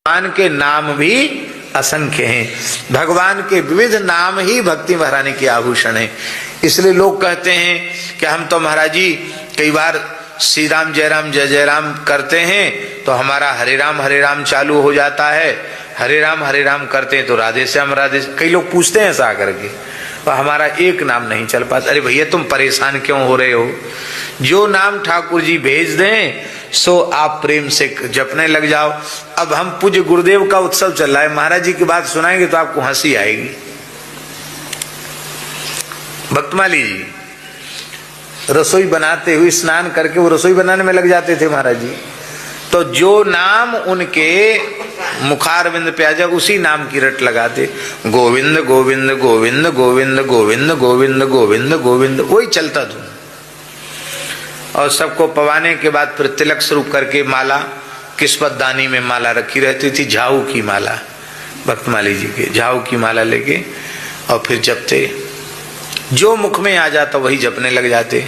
भगवान के नाम भी असंख्य हैं। भगवान के विविध नाम ही भक्ति महारानी के आभूषण हैं। इसलिए लोग कहते हैं कि हम तो महाराज जी कई बार श्री राम जय जय राम करते हैं तो हमारा हरे राम चालू हो जाता है, हरे राम करते हैं तो राधे श्याम कई लोग पूछते हैं ऐसा करके, और हमारा एक नाम नहीं चल पाता। अरे भैया तुम परेशान क्यों हो रहे हो? जो नाम ठाकुर जी भेज दें सो आप प्रेम से जपने लग जाओ। अब हम पूज्य गुरुदेव का उत्सव चल रहा है, महाराज जी की बात सुनाएंगे तो आपको हंसी आएगी। भक्तमाली जी रसोई बनाते हुए स्नान करके वो रसोई बनाने में लग जाते थे महाराज जी, तो जो नाम उनके मुखारविंद पे आ जाए उसी नाम की रट लगाते, गोविंद गोविंद गोविंद गोविंद गोविंद गोविंद गोविंद गोविंद, वही चलता था। और सबको पवाने के बाद फिर तिलक स्वरूप करके माला किस्मत दानी में माला रखी रहती थी, झाऊ की माला, भक्तमाली जी के झाऊ की माला लेके और फिर जपते, जो मुख में आ जाता वही जपने लग जाते।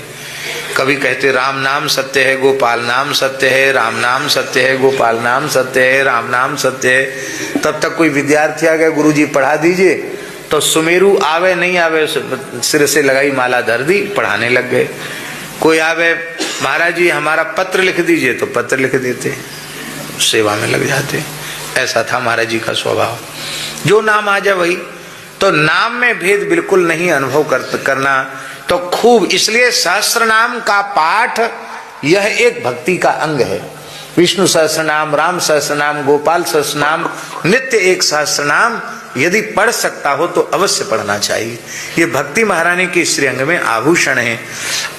कभी कहते राम नाम सत्य है, गोपाल नाम सत्य है, राम नाम सत्य है, गोपाल नाम सत्य है, राम नाम सत्य है। तब तक कोई विद्यार्थी आ गया, गुरुजी पढ़ा दीजिए, तो सुमेरु आवे नहीं आवे सिर से लगाई माला धर दी, पढ़ाने लग गए। कोई आवे महाराज जी हमारा पत्र लिख दीजिए, तो पत्र लिख देते, सेवा में लग जाते। ऐसा था महाराज जी का स्वभाव, जो नाम आ जाए वही। तो नाम में भेद बिल्कुल नहीं अनुभव करना तो खूब, इसलिए सहस्त्र नाम का पाठ यह एक भक्ति का अंग है। विष्णु सहस्त्र नाम, राम सहस्त्र नाम, गोपाल सहस्त्र नाम, नित्य एक सहस्त्र नाम यदि पढ़ सकता हो तो अवश्य पढ़ना चाहिए। ये भक्ति महारानी के श्रीअंग में आभूषण हैं।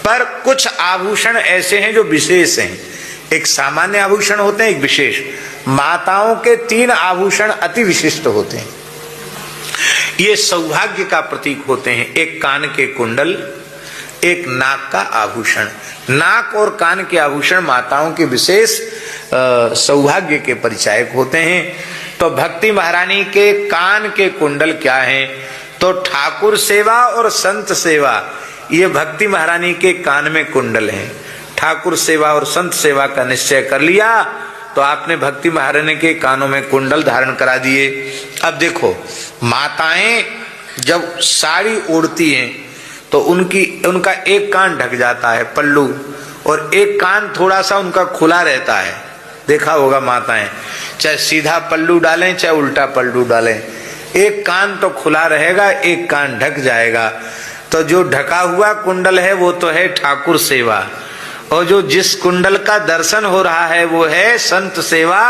पर कुछ आभूषण ऐसे हैं जो विशेष हैं। एक सामान्य आभूषण होते हैं, एक विशेष। माताओं के 3 आभूषण अति विशिष्ट होते हैं, ये सौभाग्य का प्रतीक होते हैं। एक कान के कुंडल, एक नाक का आभूषण। नाक और कान के आभूषण माताओं के विशेष सौभाग्य के परिचायक होते हैं। तो भक्ति महारानी के कान के कुंडल क्या हैं? तो ठाकुर सेवा और संत सेवा, ये भक्ति महारानी के कान में कुंडल हैं। ठाकुर सेवा और संत सेवा का निश्चय कर लिया तो आपने भक्ति महारानी के कानों में कुंडल धारण करा दिए। अब देखो, माताएं जब साड़ी ओढ़ती हैं तो उनका एक कान ढक जाता है पल्लू, और एक कान थोड़ा सा उनका खुला रहता है। देखा होगा माताएं, चाहे सीधा पल्लू डालें चाहे उल्टा पल्लू डालें, एक कान तो खुला रहेगा, एक कान ढक जाएगा। तो जो ढका हुआ कुंडल है वो तो है ठाकुर सेवा, और जो जिस कुंडल का दर्शन हो रहा है वो है संत सेवा